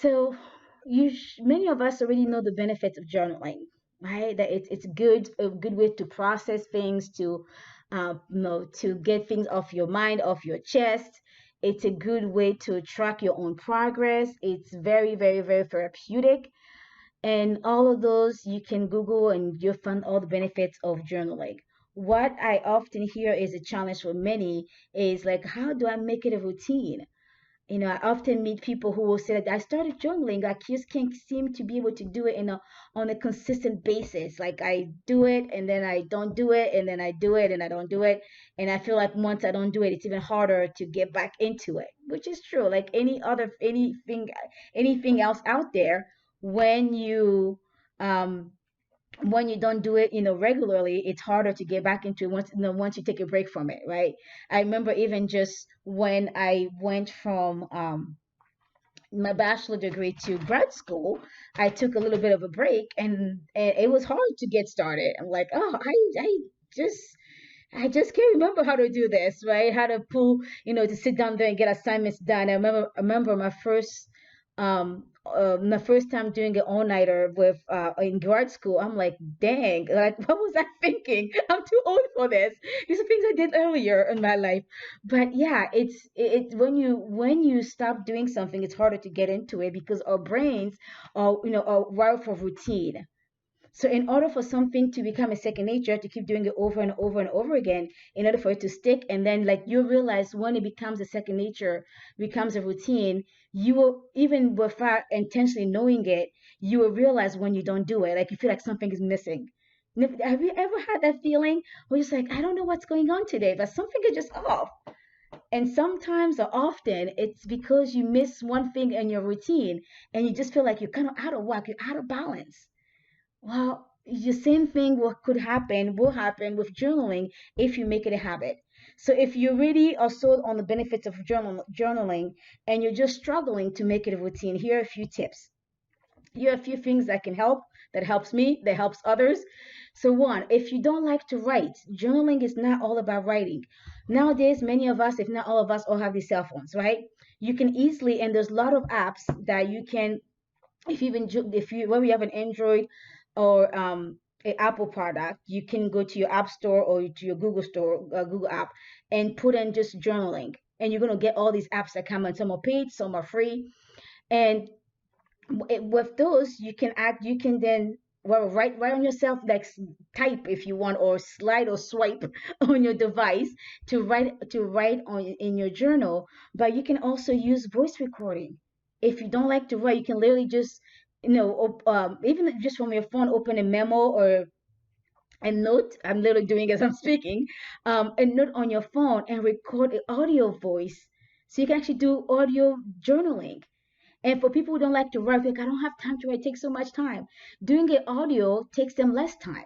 So many of us already know the benefits of journaling, right? That it's good, a good way to process things, to to get things off your mind, off your chest. It's a good way to track your own progress. It's very, very, very therapeutic. And all of those you can Google and you'll find all the benefits of journaling. What I often hear is a challenge for many is like, how do I make it a routine? I often meet people who will say that I started journaling, I just can't seem to be able to do it on a consistent basis. Like I do it and then I don't do it, and then I do it and I don't do it. And I feel like once I don't do it, it's even harder to get back into it, which is true. Like anything else out there, when you um when you don't do it, regularly, it's harder to get back into it once you take a break from it, right? I remember even just when I went from my bachelor degree to grad school, I took a little bit of a break, and it was hard to get started. I'm like, oh, just I just can't remember how to do this, right? How to pull, to sit down there and get assignments done. I remember my first time doing an all-nighter with in grad school. I'm like, dang, like what was I thinking? I'm too old for this. These are things I did earlier in my life. But yeah, it's when you stop doing something, it's harder to get into it because our brains are wired for routine. So in order for something to become a second nature, to keep doing it over and over and over again, in order for it to stick, and then like you realize when it becomes a second nature, becomes a routine, you will, even without intentionally knowing it, you will realize when you don't do it, like you feel like something is missing. Have you ever had that feeling where you're just like, I don't know what's going on today, but something is just off? And sometimes or often it's because you miss one thing in your routine, and you just feel like you're kind of out of whack, you're out of balance. Well, the same thing what could happen will happen with journaling if you make it a habit. So if you really are sold on the benefits of journaling and you're just struggling to make it a routine, here are a few tips. Here are a few things that can help, that helps me, that helps others. So one, if you don't like to write, journaling is not all about writing. Nowadays, many of us, if not all of us, all have these cell phones, right? You can easily, and there's a lot of apps that you can, if you when we have an Android or an Apple product, you can go to your App Store or to your Google Store, Google app, and put in just journaling, and you're gonna get all these apps that come, and some are paid, some are free. And with those, you can then, well, write on yourself, like type if you want, or slide or swipe on your device to write on in your journal. But you can also use voice recording. If you don't like to write, you can literally just, even just from your phone, open a memo or a note. I'm literally doing as I'm speaking, a note on your phone and record an audio voice, so you can actually do audio journaling. And for people who don't like to write, like, I don't have time to write, it takes so much time. Doing it audio takes them less time.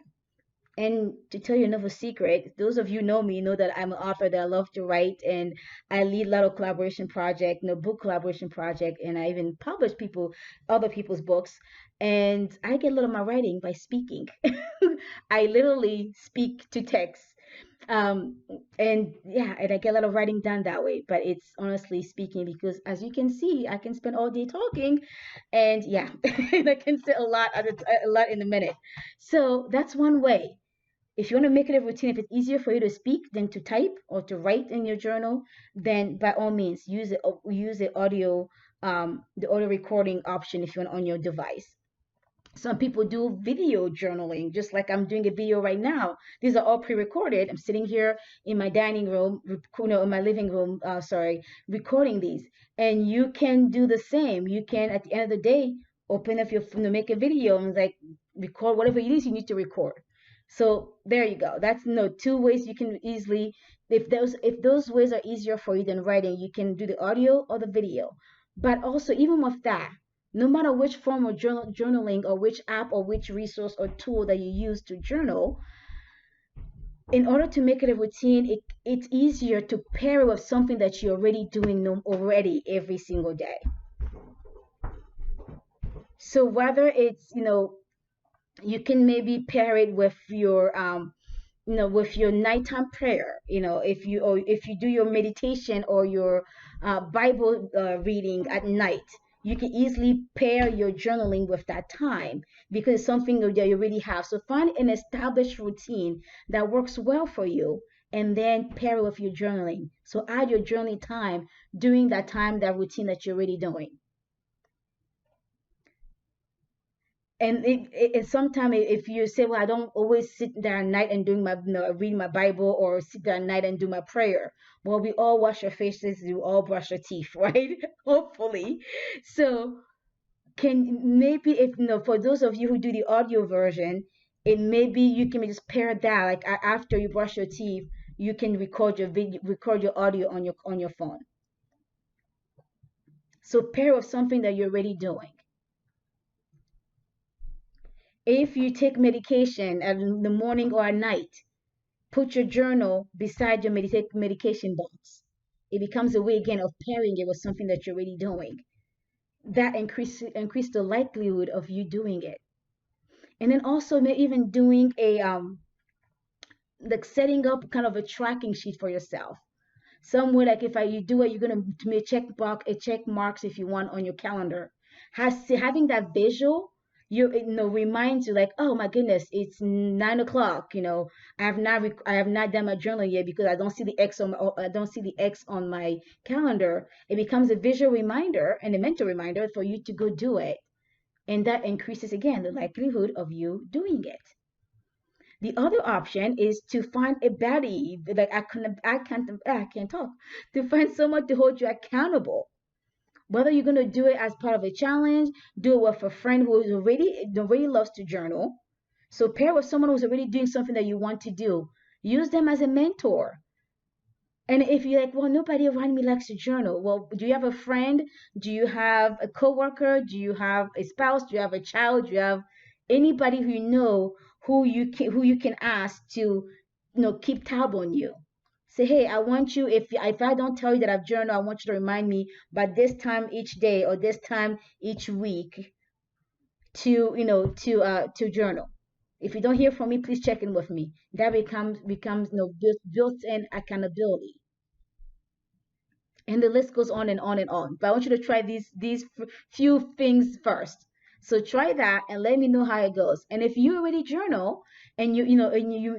And to tell you another secret, those of you know me know that I'm an author, that I love to write, and I lead a lot of collaboration project, book collaboration project, and I even publish other people's books. And I get a lot of my writing by speaking. I literally speak to text. Um, and yeah, and I get a lot of writing done that way. But it's honestly speaking, because as you can see, I can spend all day talking, and yeah, and I can say a lot in a minute. So that's one way. If you want to make it a routine, if it's easier for you to speak than to type or to write in your journal, then by all means use the audio recording option if you want on your device. Some people do video journaling, just like I'm doing a video right now. These are all pre-recorded. I'm sitting here in my dining room, in my living room, recording these. And you can do the same. You can, at the end of the day, open up your phone to make a video and like record whatever it is you need to record. So there you go. That's two ways you can easily, if those ways are easier for you than writing, you can do the audio or the video. But also, even with that, no matter which form of journaling or which app or which resource or tool that you use to journal, in order to make it a routine, it's easier to pair it with something that you're already doing already every single day. So whether it's, you can maybe pair it with your nighttime prayer, if you do your meditation or your Bible reading at night, you can easily pair your journaling with that time because it's something that you already have. So find an established routine that works well for you and then pair it with your journaling. So add your journaling time during that time, that routine that you're already doing. And sometimes if you say, well, I don't always sit there at night and doing my, reading my Bible, or sit there at night and do my prayer. Well, we all wash our faces, we all brush our teeth, right? Hopefully. So can maybe, if for those of you who do the audio version, it maybe you can just pair that, like after you brush your teeth, you can record your video, record your audio on your phone. So pair with something that you're already doing. If you take medication in the morning or at night, put your journal beside your medication box. It becomes a way again of pairing it with something that you're already doing. That increase the likelihood of you doing it. And then also even doing a like setting up kind of a tracking sheet for yourself. Somewhere like if you do it, you're gonna make a check marks if you want on your calendar. Having that visual, reminds you like, oh my goodness, it's 9 o'clock. I have not done my journal yet because I don't see the X on my calendar. It becomes a visual reminder and a mental reminder for you to go do it, and that increases again the likelihood of you doing it. The other option is to find a buddy, like I can't talk, to find someone to hold you accountable. Whether you're gonna do it as part of a challenge, do it with a friend who is already loves to journal. So pair with someone who's already doing something that you want to do. Use them as a mentor. And if you're like, well, nobody around me likes to journal. Well, do you have a friend? Do you have a coworker? Do you have a spouse? Do you have a child? Do you have anybody who you know who you can ask to keep tab on you? Say, hey, I want you, if I don't tell you that I've journaled, I want you to remind me by this time each day or this time each week to journal. If you don't hear from me, please check in with me. That becomes built-in accountability, and the list goes on and on and on. But I want you to try these few things first. So try that and let me know how it goes. And if you already journal and you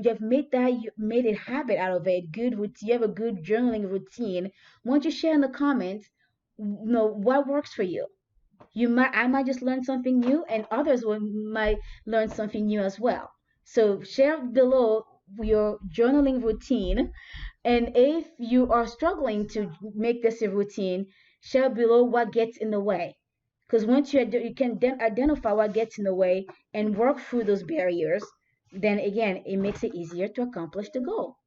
have you made a habit out of it, you have a good journaling routine. Why don't you share in the comments, what works for you? I might just learn something new, and might learn something new as well. So share below your journaling routine, and if you are struggling to make this a routine, share below what gets in the way. Because once you can then identify what gets in the way and work through those barriers, then again, it makes it easier to accomplish the goal.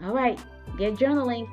All right, get journaling.